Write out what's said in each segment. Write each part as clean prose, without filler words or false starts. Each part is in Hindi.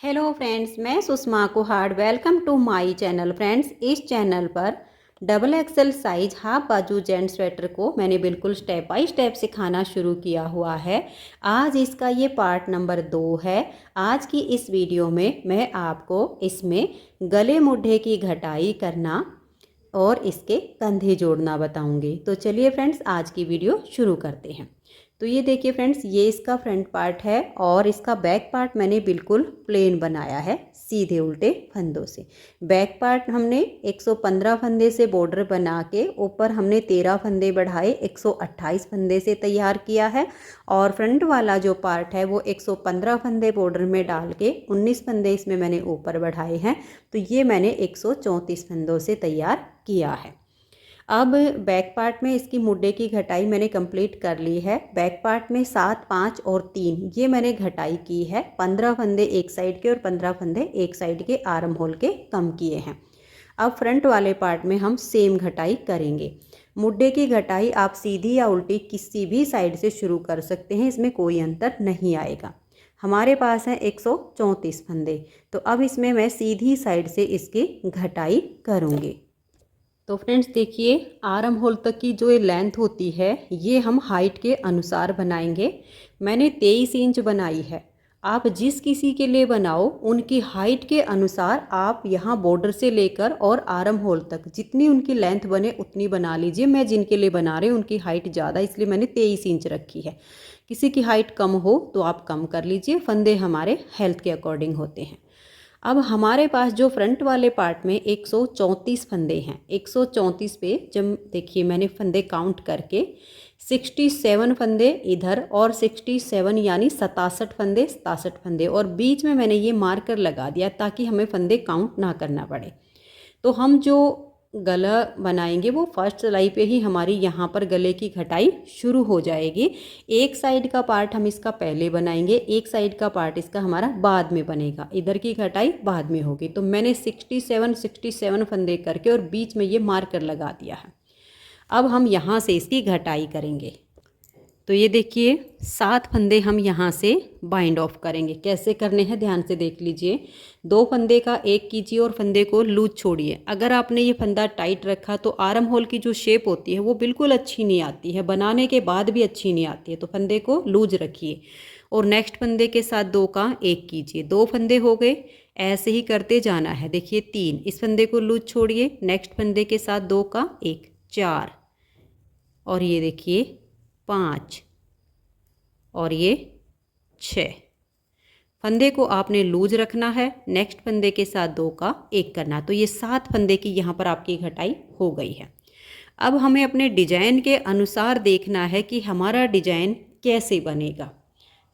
हेलो फ्रेंड्स, मैं Sushma Kuhad. Welcome to my channel. Friends, इस चैनल पर डबल एक्सेल साइज हाफ बाजू जेंट्स स्वेटर को मैंने बिल्कुल स्टेप बाय स्टेप सिखाना शुरू किया हुआ है। आज इसका ये पार्ट नंबर 2 है। आज की इस वीडियो में मैं आपको इसमें गले मुढ़े की घटाई करना और इसके कंधे जोड़ना बताऊंगी। तो चलिए फ्रेंड्स, आज की वीडियो शुरू करते हैं। तो ये देखिए फ्रेंड्स, ये इसका फ्रंट पार्ट है और इसका बैक पार्ट मैंने बिल्कुल प्लेन बनाया है, सीधे उल्टे फंदों से। बैक पार्ट हमने 115 फंदे से बॉर्डर बना के ऊपर हमने 13 फंदे बढ़ाए 128 फंदे से तैयार किया है। और फ्रंट वाला जो पार्ट है वो 115 फंदे बॉर्डर में डाल के 19 फंदे इसमें मैंने ऊपर बढ़ाए हैं। तो ये मैंने 134 फंदों से तैयार किया है। अब बैक पार्ट में इसकी मुड्ढे की घटाई मैंने कंप्लीट कर ली है। बैक पार्ट में 7, 5 और 3 ये मैंने घटाई की है। 15 फंदे एक साइड के और 15 फंदे एक साइड के आर्म होल के कम किए हैं। अब फ्रंट वाले पार्ट में हम सेम घटाई करेंगे। मुड्ढे की घटाई आप सीधी या उल्टी किसी भी साइड से शुरू कर सकते हैं, इसमें कोई अंतर नहीं आएगा। हमारे पास है 134 फंदे, तो अब इसमें मैं सीधी साइड से इसकी घटाई करूँगी। तो फ्रेंड्स देखिए, आर्म होल तक की जो ये लेंथ होती है ये हम हाइट के अनुसार बनाएंगे। मैंने 23 इंच बनाई है। आप जिस किसी के लिए बनाओ उनकी हाइट के अनुसार आप यहाँ बॉर्डर से लेकर और आर्म होल तक जितनी उनकी लेंथ बने उतनी बना लीजिए। मैं जिनके लिए बना रही हूँ उनकी हाइट ज़्यादा, इसलिए मैंने 23 इंच रखी है। किसी की हाइट कम हो तो आप कम कर लीजिए, फंदे हमारे हेल्थ के अकॉर्डिंग होते हैं। अब हमारे पास जो फ्रंट वाले पार्ट में 134 फंदे हैं। 134 पे जब देखिए मैंने फंदे काउंट करके 67 फंदे इधर और 67 यानी 67 फंदे और बीच में मैंने ये मार्कर लगा दिया ताकि हमें फंदे काउंट ना करना पड़े। तो हम जो गला बनाएंगे वो फर्स्ट सिलाई पे ही हमारी यहाँ पर गले की घटाई शुरू हो जाएगी। एक साइड का पार्ट हम इसका पहले बनाएंगे, एक साइड का पार्ट इसका हमारा बाद में बनेगा। इधर की घटाई बाद में होगी। तो मैंने 67 फंदे करके और बीच में ये मार्कर लगा दिया है। अब हम यहाँ से इसकी घटाई करेंगे। तो ये देखिए 7 फंदे हम यहाँ से बाइंड ऑफ करेंगे। कैसे करने हैं ध्यान से देख लीजिए। 2 फंदे का एक कीजिए और फंदे को लूज छोड़िए। अगर आपने ये फंदा टाइट रखा तो आर्म होल की जो शेप होती है वो बिल्कुल अच्छी नहीं आती है, बनाने के बाद भी अच्छी नहीं आती है। तो फंदे को लूज रखिए और नेक्स्ट फंदे के साथ 2 का एक कीजिए। 2 फंदे हो गए, ऐसे ही करते जाना है। देखिए 3, इस फंदे को लूज छोड़िए, नेक्स्ट फंदे के साथ 2 का एक, 4 और ये देखिए 5 और ये 6। फंदे को आपने लूज रखना है, नेक्स्ट फंदे के साथ 2 का एक करना। तो ये 7 फंदे की यहाँ पर आपकी घटाई हो गई है। अब हमें अपने डिजाइन के अनुसार देखना है कि हमारा डिजाइन कैसे बनेगा।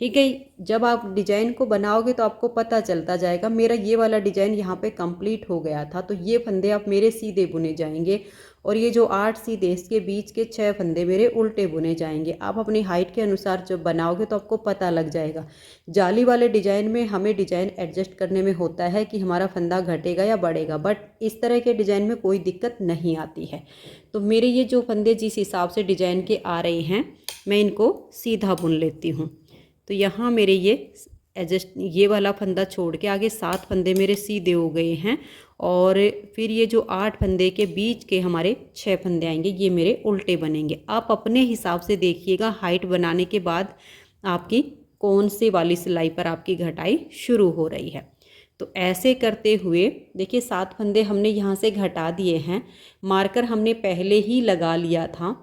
ठीक है, जब आप डिजाइन को बनाओगे तो आपको पता चलता जाएगा। मेरा ये वाला डिजाइन यहाँ पे कंप्लीट हो गया था, तो ये फंदे आप मेरे सीधे बुने जाएंगे और ये जो 8 सीधे इसके बीच के 6 फंदे मेरे उल्टे बुने जाएंगे। आप अपनी हाइट के अनुसार जब बनाओगे तो आपको पता लग जाएगा। जाली वाले डिजाइन में हमें डिजाइन एडजस्ट करने में होता है कि हमारा फंदा घटेगा या बढ़ेगा, बट इस तरह के डिजाइन में कोई दिक्कत नहीं आती है। तो मेरे ये जो फंदे जिस हिसाब से डिजाइन के आ रहे हैं मैं इनको सीधा बुन लेती हूँ। तो यहाँ मेरे ये एडजस्ट, ये वाला फंदा छोड़ के आगे 7 फंदे मेरे सीधे हो गए हैं और फिर ये जो 8 फंदे के बीच के हमारे 6 फंदे आएंगे ये मेरे उल्टे बनेंगे। आप अपने हिसाब से देखिएगा हाइट बनाने के बाद आपकी कौन से वाली सिलाई पर आपकी घटाई शुरू हो रही है। तो ऐसे करते हुए देखिए 7 फंदे हमने यहाँ से घटा दिए हैं। मार्कर हमने पहले ही लगा लिया था।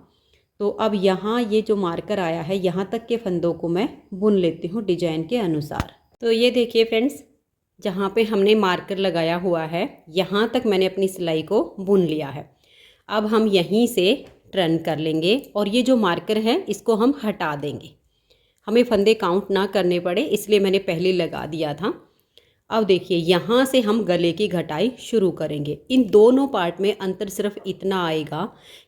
तो अब यहाँ ये जो मार्कर आया है यहाँ तक के फंदों को मैं बुन लेती हूँ डिजाइन के अनुसार। तो ये देखिए फ्रेंड्स, जहाँ पे हमने मार्कर लगाया हुआ है यहाँ तक मैंने अपनी सिलाई को बुन लिया है। अब हम यहीं से टर्न कर लेंगे और ये जो मार्कर है इसको हम हटा देंगे। हमें फंदे काउंट ना करने पड़े इसलिए मैंने पहले लगा दिया था। अब देखिए यहाँ से हम गले की घटाई शुरू करेंगे। इन दोनों पार्ट में अंतर सिर्फ इतना आएगा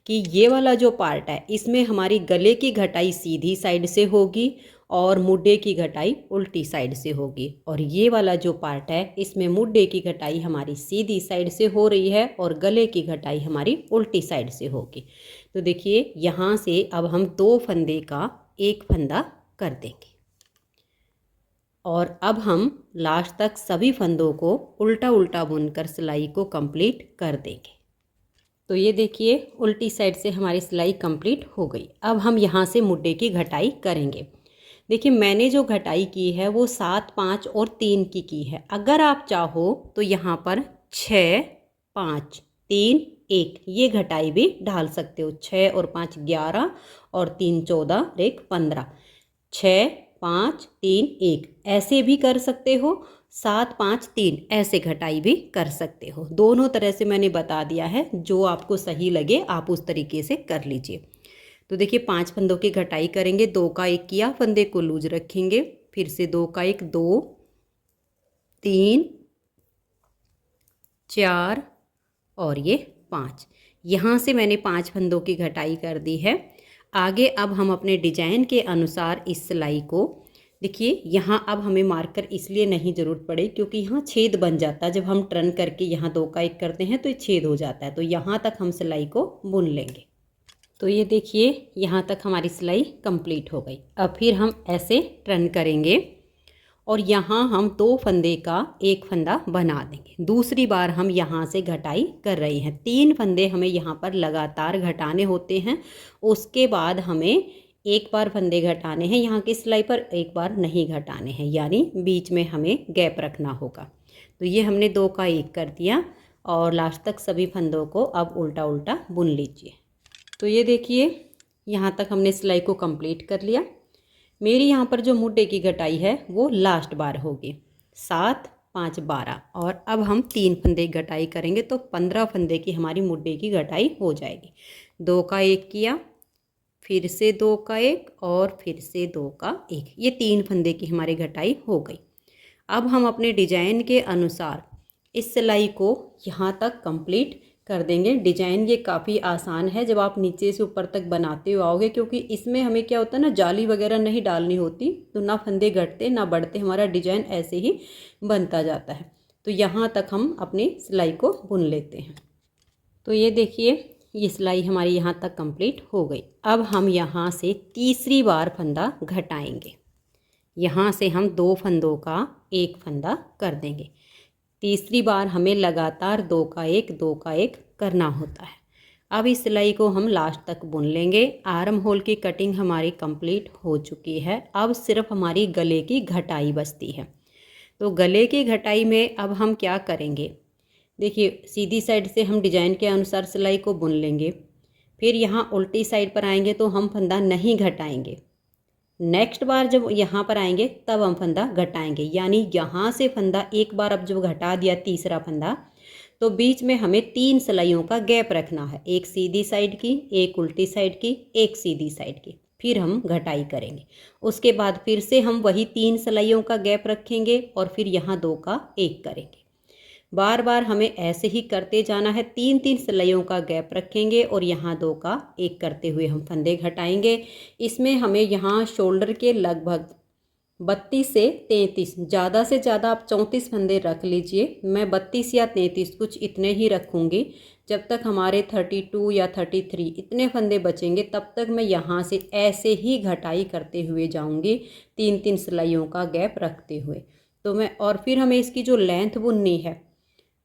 कि ये वाला जो पार्ट है इसमें हमारी गले की घटाई सीधी साइड से होगी और मुड्ढे की घटाई उल्टी साइड से होगी। और ये वाला जो पार्ट है इसमें मुड्ढे की घटाई हमारी सीधी साइड से हो रही है और गले की घटाई हमारी उल्टी साइड से होगी। तो देखिए यहाँ से अब हम 2 फंदे का एक फंदा कर देंगे। और अब हम लास्ट तक सभी फंदों को उल्टा उल्टा बुनकर सिलाई को कंप्लीट कर देंगे। तो ये देखिए उल्टी साइड से हमारी सिलाई कंप्लीट हो गई। अब हम यहाँ से मुड्डे की घटाई करेंगे। देखिए मैंने जो घटाई की है वो 7, 5 और 3 की है। अगर आप चाहो तो यहाँ पर 6, 5, 3, 1 ये घटाई भी डाल सकते हो। 6 और 5 11 और 3 14 और 1 15। 6, 5, 3, 1 ऐसे भी कर सकते हो। 7, 5, 3 ऐसे घटाई भी कर सकते हो। दोनों तरह से मैंने बता दिया है, जो आपको सही लगे आप उस तरीके से कर लीजिए। तो देखिए 5 फंदों की घटाई करेंगे। 2 का 1 किया, फंदे को लूज रखेंगे, फिर से 2 का 1, 2, 3, 4 और ये 5। यहाँ से मैंने 5 फंदों की घटाई कर दी है। आगे अब हम अपने डिजाइन के अनुसार इस सिलाई को देखिए, यहाँ अब हमें मार्कर इसलिए नहीं ज़रूरत पड़े क्योंकि यहाँ छेद बन जाता है। जब हम टर्न करके यहाँ 2 का 1 करते हैं तो ये छेद हो जाता है। तो यहाँ तक हम सिलाई को बुन लेंगे। तो ये देखिए यहाँ तक हमारी सिलाई कंप्लीट हो गई। अब फिर हम ऐसे टर्न करेंगे और यहाँ हम 2 फंदे का 1 फंदा बना देंगे। दूसरी बार हम यहाँ से घटाई कर रहे हैं। 3 फंदे हमें यहाँ पर लगातार घटाने होते हैं। उसके बाद हमें एक बार फंदे घटाने हैं यहाँ की सिलाई पर, एक बार नहीं घटाने हैं, यानी बीच में हमें गैप रखना होगा। तो ये हमने 2 का 1 कर दिया और लास्ट तक सभी फंदों को अब उल्टा उल्टा बुन लीजिए। तो ये देखिए यहाँ तक हमने सिलाई को कंप्लीट कर लिया। मेरी यहाँ पर जो मुड्डे की घटाई है वो लास्ट बार होगी। 7, 5, 12 और अब हम 3 फंदे घटाई करेंगे तो 15 फंदे की हमारी मुड्डे की घटाई हो जाएगी। 2 का 1 किया, फिर से 2 का 1 और फिर से 2 का 1, ये 3 फंदे की हमारी घटाई हो गई। अब हम अपने डिजाइन के अनुसार इस सिलाई को यहाँ तक कंप्लीट कर देंगे। डिजाइन ये काफ़ी आसान है जब आप नीचे से ऊपर तक बनाते हुए आओगे, क्योंकि इसमें हमें क्या होता है ना, जाली वगैरह नहीं डालनी होती, तो ना फंदे घटते ना बढ़ते, हमारा डिजाइन ऐसे ही बनता जाता है। तो यहाँ तक हम अपनी सिलाई को बुन लेते हैं। तो ये देखिए ये सिलाई हमारी यहाँ तक कंप्लीट हो गई। अब हम यहाँ से तीसरी बार फंदा घटाएंगे। यहाँ से हम 2 फंदों का 1 फंदा कर देंगे। तीसरी बार हमें लगातार 2 का 1, 2 का 1 करना होता है। अब इस सिलाई को हम लास्ट तक बुन लेंगे। आर्म होल की कटिंग हमारी कंप्लीट हो चुकी है। अब सिर्फ हमारी गले की घटाई बचती है। तो गले की घटाई में अब हम क्या करेंगे, देखिए सीधी साइड से हम डिजाइन के अनुसार सिलाई को बुन लेंगे। फिर यहाँ उल्टी साइड पर आएंगे तो हम फंदा नहीं घटाएंगे। नेक्स्ट बार जब यहाँ पर आएंगे तब हम फंदा घटाएंगे, यानी यहाँ से फंदा एक बार अब जब घटा दिया तीसरा फंदा, तो बीच में हमें 3 सिलाइयों का गैप रखना है। एक सीधी साइड की, एक उल्टी साइड की, एक सीधी साइड की। फिर हम घटाई करेंगे। उसके बाद फिर से हम वही 3 सिलाइयों का गैप रखेंगे और फिर यहाँ 2 का 1 करेंगे। बार बार हमें ऐसे ही करते जाना है। 3-3 सिलाइयों का गैप रखेंगे और यहाँ 2 का 1 करते हुए हम फंदे घटाएंगे। इसमें हमें यहाँ शोल्डर के लगभग 32 से 33, ज़्यादा से ज़्यादा आप 34 फंदे रख लीजिए। मैं 32 या 33 कुछ इतने ही रखूँगी। जब तक हमारे 32 या 33 इतने फंदे बचेंगे तब तक मैं यहाँ से ऐसे ही घटाई करते हुए जाऊँगी, 3-3 सिलाइयों का गैप रखते हुए। तो मैं और फिर हमें इसकी जो लेंथ बुननी है,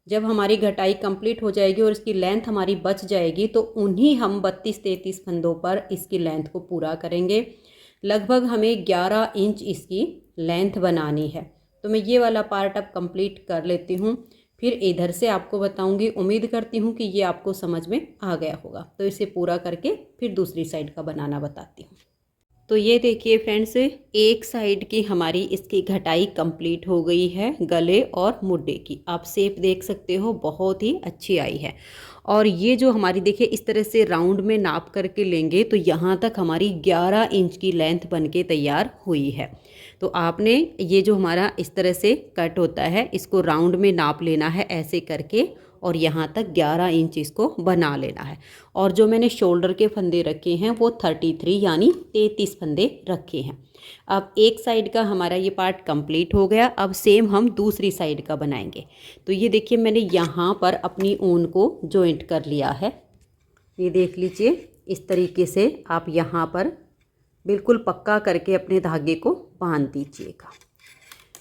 जब हमारी घटाई कंप्लीट हो जाएगी और इसकी लेंथ हमारी बच जाएगी तो उन्हीं हम 32-33 फंदों पर इसकी लेंथ को पूरा करेंगे। लगभग हमें 11 इंच इसकी लेंथ बनानी है। तो मैं ये वाला पार्ट अब कंप्लीट कर लेती हूँ, फिर इधर से आपको बताऊँगी। उम्मीद करती हूँ कि ये आपको समझ में आ गया होगा। तो इसे पूरा करके फिर दूसरी साइड का बनाना बताती हूँ। तो ये देखिए फ्रेंड्स, एक साइड की हमारी इसकी घटाई कंप्लीट हो गई है गले और मुड्डे की। आप शेप देख सकते हो, बहुत ही अच्छी आई है। और ये जो हमारी देखिए इस तरह से राउंड में नाप करके लेंगे तो यहाँ तक हमारी 11 इंच की लेंथ बनके तैयार हुई है। तो आपने ये जो हमारा इस तरह से कट होता है इसको राउंड में नाप लेना है ऐसे करके, और यहाँ तक 11 इंच इसको बना लेना है। और जो मैंने शोल्डर के फंदे रखे हैं वो 33 यानी 33 फंदे रखे हैं। अब एक साइड का हमारा ये पार्ट कंप्लीट हो गया। अब सेम हम दूसरी साइड का बनाएंगे। तो ये देखिए मैंने यहाँ पर अपनी ऊन को जॉइंट कर लिया है। ये देख लीजिए, इस तरीके से आप यहाँ पर बिल्कुल पक्का करके अपने धागे को बांध दीजिएगा।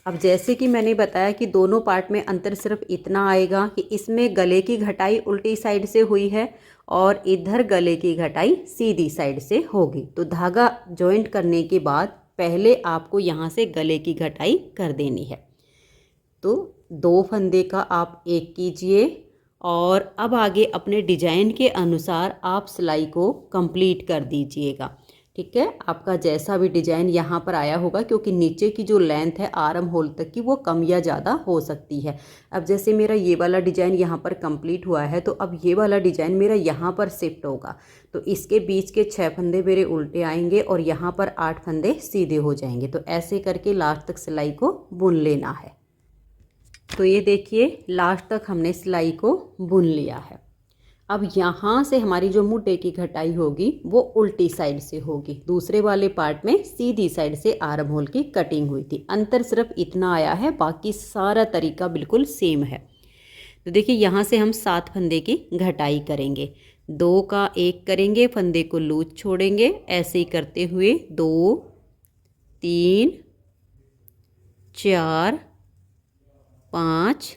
अब जैसे कि मैंने बताया कि दोनों पार्ट में अंतर सिर्फ इतना आएगा कि इसमें गले की घटाई उल्टी साइड से हुई है और इधर गले की घटाई सीधी साइड से होगी। तो धागा जॉइंट करने के बाद पहले आपको यहाँ से गले की घटाई कर देनी है। तो 2 फंदे का आप एक कीजिए और अब आगे अपने डिजाइन के अनुसार आप सिलाई को कंप्लीट कर दीजिएगा। ठीक है, आपका जैसा भी डिजाइन यहाँ पर आया होगा, क्योंकि नीचे की जो लेंथ है आर्म होल तक की वो कम या ज़्यादा हो सकती है। अब जैसे मेरा ये वाला डिजाइन यहाँ पर कंप्लीट हुआ है, तो अब ये वाला डिजाइन मेरा यहाँ पर शिफ्ट होगा। तो इसके बीच के 6 फंदे मेरे उल्टे आएंगे और यहाँ पर 8 फंदे सीधे हो जाएंगे। तो ऐसे करके लास्ट तक सिलाई को बुन लेना है। तो ये देखिए लास्ट तक हमने सिलाई को बुन लिया है। अब यहाँ से हमारी जो मुड्ढे की घटाई होगी वो उल्टी साइड से होगी। दूसरे वाले पार्ट में सीधी साइड से आर्म होल की कटिंग हुई थी। अंतर सिर्फ इतना आया है, बाकी सारा तरीका बिल्कुल सेम है। तो देखिए यहाँ से हम 7 फंदे की घटाई करेंगे। 2 का 1 करेंगे, फंदे को लूज छोड़ेंगे, ऐसे ही करते हुए 2 3 4 5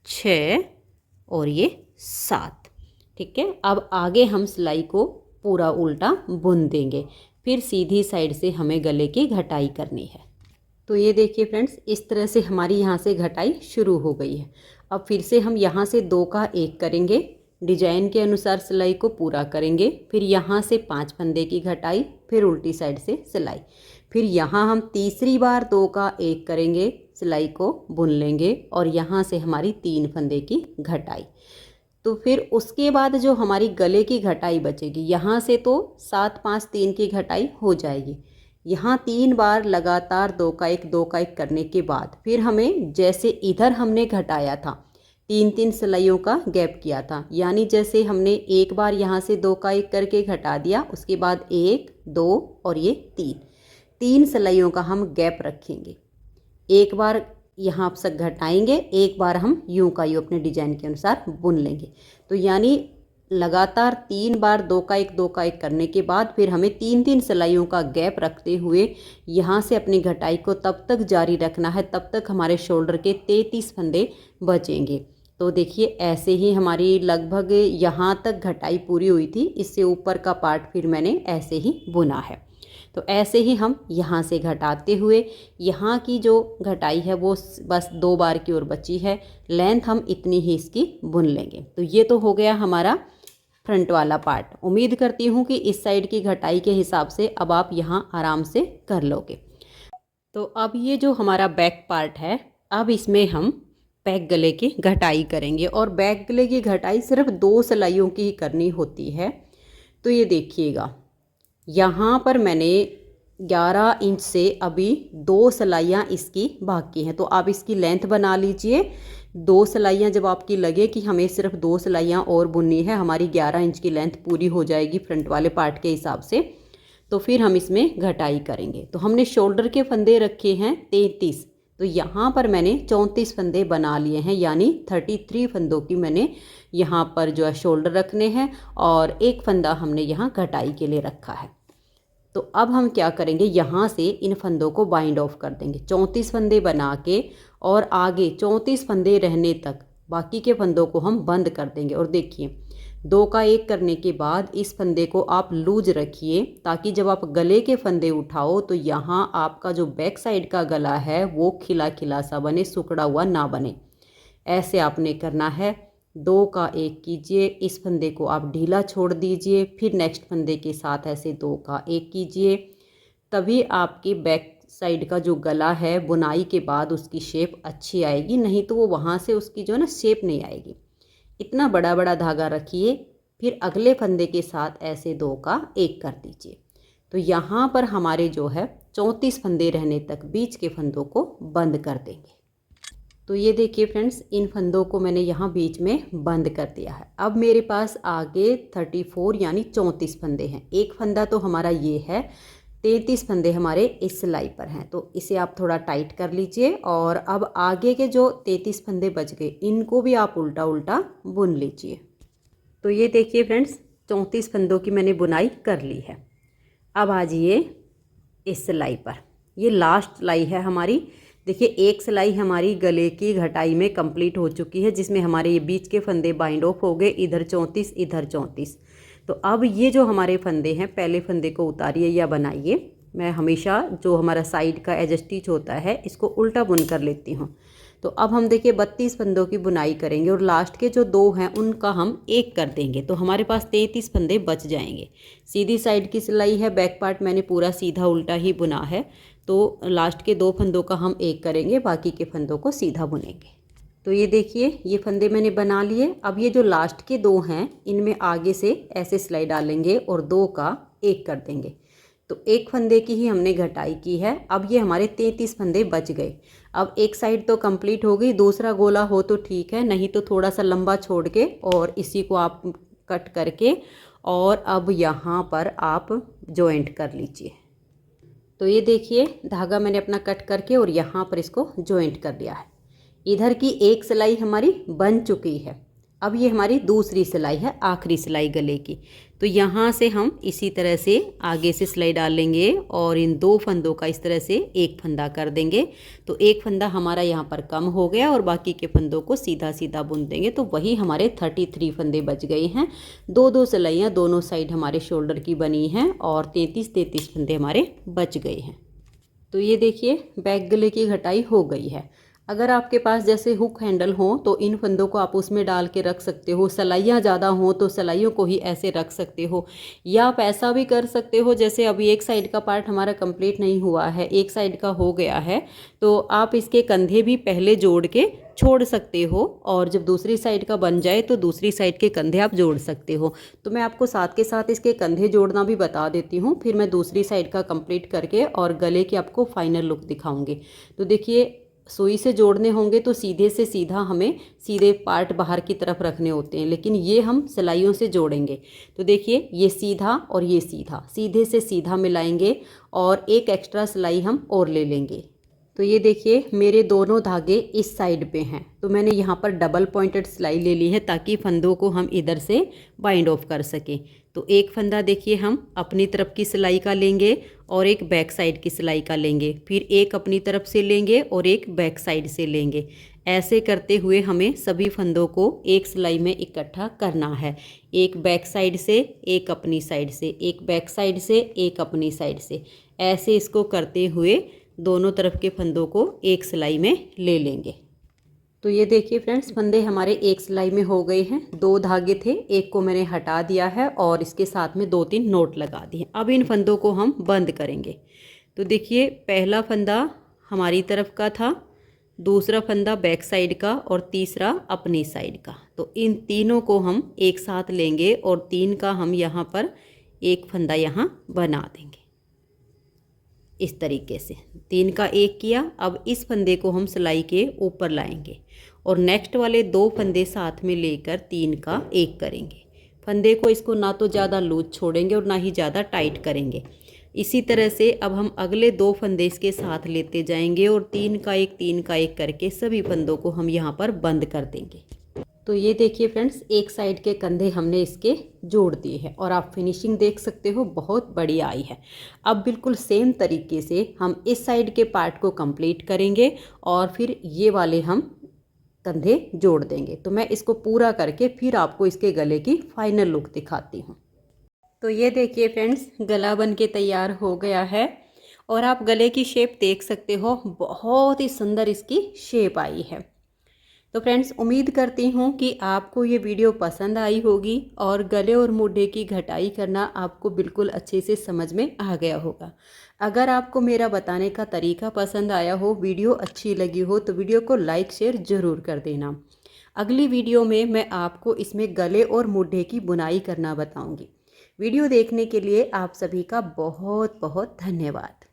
6 और ये 7। ठीक है, अब आगे हम सिलाई को पूरा उल्टा बुन देंगे, फिर सीधी साइड से हमें गले की घटाई करनी है। तो ये देखिए फ्रेंड्स, इस तरह से हमारी यहाँ से घटाई शुरू हो गई है। अब फिर से हम यहाँ से 2 का 1 करेंगे, डिजाइन के अनुसार सिलाई को पूरा करेंगे, फिर यहाँ से 5 फंदे की घटाई, फिर उल्टी साइड से सिलाई, फिर यहाँ हम तीसरी बार 2 का 1 करेंगे, सिलाई को बुन लेंगे और यहाँ से हमारी 3 फंदे की घटाई। तो फिर उसके बाद जो हमारी गले की घटाई बचेगी, यहाँ से तो 7 5 3 की घटाई हो जाएगी। यहाँ 3 बार लगातार 2 का 1 2 का 1 करने के बाद फिर हमें जैसे इधर हमने घटाया था 3 सिलाइयों का गैप किया था, यानी जैसे हमने एक बार यहाँ से 2 का 1 करके घटा दिया, उसके बाद 1 2 और ये 3 सिलाइयों का हम गैप रखेंगे। एक बार यहाँ से घटाएंगे, एक बार हम यूं का यूं अपने डिजाइन के अनुसार बुन लेंगे। तो यानी लगातार 3 बार 2 का 1 2 का 1 करने के बाद फिर हमें 3 सिलाइयों का गैप रखते हुए यहाँ से अपनी घटाई को तब तक जारी रखना है, तब तक हमारे शोल्डर के 33 फंदे बचेंगे। तो देखिए ऐसे ही हमारी लगभग यहाँ तक घटाई पूरी हुई थी। इससे ऊपर का पार्ट फिर मैंने ऐसे ही बुना है। तो ऐसे ही हम यहाँ से घटाते हुए यहाँ की जो घटाई है वो बस 2 बार की ओर बची है, लेंथ हम इतनी ही इसकी बुन लेंगे। तो ये तो हो गया हमारा फ्रंट वाला पार्ट। उम्मीद करती हूँ कि इस साइड की घटाई के हिसाब से अब आप यहाँ आराम से कर लोगे। तो अब ये जो हमारा बैक पार्ट है, अब इसमें हम बैक गले की घटाई करेंगे और बैक गले की घटाई सिर्फ 2 सिलाइयों की ही करनी होती है। तो ये देखिएगा, यहाँ पर मैंने 11 इंच से अभी 2 सिलाइयाँ इसकी बाकी हैं। तो आप इसकी लेंथ बना लीजिए। 2 सिलाइयाँ जब आपकी लगे कि हमें सिर्फ 2 सिलाइयाँ और बुननी है, हमारी 11 इंच की लेंथ पूरी हो जाएगी फ्रंट वाले पार्ट के हिसाब से। तो फिर हम इसमें घटाई करेंगे। तो हमने शोल्डर के फंदे रखे हैं 33, तो यहाँ पर मैंने 34 फंदे बना लिए हैं, यानी 33 फंदों की मैंने यहाँ पर जो है शोल्डर रखने हैं और 1 फंदा हमने यहाँ घटाई के लिए रखा है। तो अब हम क्या करेंगे, यहाँ से इन फंदों को बाइंड ऑफ कर देंगे 34 फंदे बना के, और आगे 34 फंदे रहने तक बाकी के फंदों को हम बंद कर देंगे। और देखिए 2 का 1 करने के बाद इस फंदे को आप लूज रखिए, ताकि जब आप गले के फंदे उठाओ तो यहाँ आपका जो बैक साइड का गला है वो खिला खिला सा बने, सुकड़ा हुआ ना बने। ऐसे आपने करना है। 2 का 1 कीजिए, इस फंदे को आप ढीला छोड़ दीजिए, फिर नेक्स्ट फंदे के साथ ऐसे 2 का 1 कीजिए। तभी आपकी बैक साइड का जो गला है बुनाई के बाद उसकी शेप अच्छी आएगी, नहीं तो वो वहाँ से उसकी जो है ना शेप नहीं आएगी। इतना बड़ा बड़ा धागा रखिए, फिर अगले फंदे के साथ ऐसे 2 का 1 कर दीजिए। तो यहाँ पर हमारे जो है 34 फंदे रहने तक बीच के फंदों को बंद कर देंगे। तो ये देखिए फ्रेंड्स, इन फंदों को मैंने यहाँ बीच में बंद कर दिया है। अब मेरे पास आगे 34 यानी 34 फंदे हैं। एक फंदा तो हमारा ये है, 33 फंदे हमारे इस सिलाई पर हैं। तो इसे आप थोड़ा टाइट कर लीजिए और अब आगे के जो 33 फंदे बच गए इनको भी आप उल्टा उल्टा बुन लीजिए। तो ये देखिए फ्रेंड्स, 34 फंदों की मैंने बुनाई कर ली है। अब आ जाइए इस सिलाई पर। ये लास्ट सिलाई है हमारी, देखिए एक सिलाई हमारी गले की घटाई में कंप्लीट हो चुकी है, जिसमें हमारे ये बीच के फंदे बाइंड ऑफ हो गए, इधर 34 इधर 34। तो अब ये जो हमारे फंदे हैं, पहले फंदे को उतारिए या बनाइए। मैं हमेशा जो हमारा साइड का एज स्टिच होता है इसको उल्टा बुन कर लेती हूँ। तो अब हम देखिए 32 फंदों की बुनाई करेंगे और लास्ट के जो 2 हैं उनका हम एक कर देंगे, तो हमारे पास 33 फंदे बच जाएंगे। सीधी साइड की सिलाई है, बैक पार्ट मैंने पूरा सीधा उल्टा ही बुना है, तो लास्ट के 2 फंदों का हम एक करेंगे, बाकी के फंदों को सीधा बुनेंगे। तो ये देखिए ये फंदे मैंने बना लिए। अब ये जो लास्ट के 2 हैं इनमें आगे से ऐसे सिलाई डालेंगे और 2 का एक कर देंगे। तो एक फंदे की ही हमने घटाई की है। अब ये हमारे 33 फंदे बच गए। अब एक साइड तो कंप्लीट हो गई, दूसरा गोला हो तो ठीक है, नहीं तो थोड़ा सा लंबा छोड़ के और इसी को आप कट करके और अब यहाँ पर आप जॉइंट कर लीजिए। तो ये देखिए धागा मैंने अपना कट करके और यहाँ पर इसको जॉइंट कर दिया है। इधर की एक सिलाई हमारी बन चुकी है। अब ये हमारी दूसरी सिलाई है, आखिरी सिलाई गले की। तो यहाँ से हम इसी तरह से आगे से सिलाई डालेंगे और इन 2 फंदों का इस तरह से एक फंदा कर देंगे। तो एक फंदा हमारा यहाँ पर कम हो गया और बाकी के फंदों को सीधा सीधा बुन देंगे। तो वही हमारे 33 फंदे बच गए हैं। 2-2 सिलाइयाँ दोनों साइड हमारे शोल्डर की बनी हैं और 33 फंदे हमारे बच गए हैं। तो ये देखिए बैक गले की घटाई हो गई है। अगर आपके पास जैसे हुक हैंडल हो तो इन फंदों को आप उसमें डाल के रख सकते हो। सिलाइयाँ ज़्यादा हों तो सिलाइयों को ही ऐसे रख सकते हो, या आप ऐसा भी कर सकते हो जैसे अभी एक साइड का पार्ट हमारा कंप्लीट नहीं हुआ है, एक साइड का हो गया है, तो आप इसके कंधे भी पहले जोड़ के छोड़ सकते हो और जब दूसरी साइड का बन जाए तो दूसरी साइड के कंधे आप जोड़ सकते हो। तो मैं आपको साथ के साथ इसके कंधे जोड़ना भी बता देती हूँ, फिर मैं दूसरी साइड का कंप्लीट करके और गले की आपको फाइनल लुक दिखाऊंगी। तो देखिए सुई से जोड़ने होंगे तो सीधे से सीधा हमें सीधे पार्ट बाहर की तरफ रखने होते हैं, लेकिन ये हम सिलाइयों से जोड़ेंगे। तो देखिए ये सीधा और ये सीधा, सीधे से सीधा मिलाएंगे और एक एक्स्ट्रा सिलाई हम और ले लेंगे। तो ये देखिए मेरे दोनों धागे इस साइड पे हैं, तो मैंने यहाँ पर डबल पॉइंटेड सिलाई ले ली है ताकि फंदों को हम इधर से बाइंड ऑफ कर सकें। तो एक फंदा देखिए हम अपनी तरफ की सिलाई का लेंगे और एक बैक साइड की सिलाई का लेंगे, फिर एक अपनी तरफ से लेंगे और एक बैक साइड से लेंगे। ऐसे करते हुए हमें सभी फंदों को एक सिलाई में इकट्ठा करना है। एक बैक साइड से, एक अपनी साइड से, एक बैक साइड से, एक अपनी साइड से, ऐसे इसको करते हुए दोनों तरफ के फंदों को एक सिलाई में ले लेंगे। तो ये देखिए फ्रेंड्स फंदे हमारे एक सिलाई में हो गए हैं। 2 धागे थे, एक को मैंने हटा दिया है और इसके साथ में 2-3 नोट लगा दिए। अब इन फंदों को हम बंद करेंगे। तो देखिए पहला फंदा हमारी तरफ का था, दूसरा फंदा बैक साइड का और तीसरा अपनी साइड का। तो इन तीनों को हम एक साथ लेंगे और 3 का हम यहाँ पर एक फंदा यहाँ बना देंगे इस तरीके से। 3 का एक किया। अब इस फंदे को हम सिलाई के ऊपर लाएंगे और नेक्स्ट वाले 2 फंदे साथ में लेकर 3 का एक करेंगे। फंदे को इसको ना तो ज़्यादा लूज छोड़ेंगे और ना ही ज़्यादा टाइट करेंगे। इसी तरह से अब हम अगले 2 फंदे इसके साथ लेते जाएंगे और 3 का एक करके सभी फंदों को हम यहाँ पर बंद कर देंगे। तो ये देखिए फ्रेंड्स एक साइड के कंधे हमने इसके जोड़ दिए हैं और आप फिनिशिंग देख सकते हो बहुत बढ़िया आई है। अब बिल्कुल सेम तरीके से हम इस साइड के पार्ट को कंप्लीट करेंगे और फिर ये वाले हम कंधे जोड़ देंगे। तो मैं इसको पूरा करके फिर आपको इसके गले की फाइनल लुक दिखाती हूँ। तो ये देखिए फ्रेंड्स गला बन के तैयार हो गया है और आप गले की शेप देख सकते हो, बहुत ही सुंदर इसकी शेप आई है। तो फ्रेंड्स उम्मीद करती हूँ कि आपको ये वीडियो पसंद आई होगी और गले और मोढे की घटाई करना आपको बिल्कुल अच्छे से समझ में आ गया होगा। अगर आपको मेरा बताने का तरीका पसंद आया हो, वीडियो अच्छी लगी हो, तो वीडियो को लाइक शेयर ज़रूर कर देना। अगली वीडियो में मैं आपको इसमें गले और मोढे की बुनाई करना बताऊँगी। वीडियो देखने के लिए आप सभी का बहुत बहुत धन्यवाद।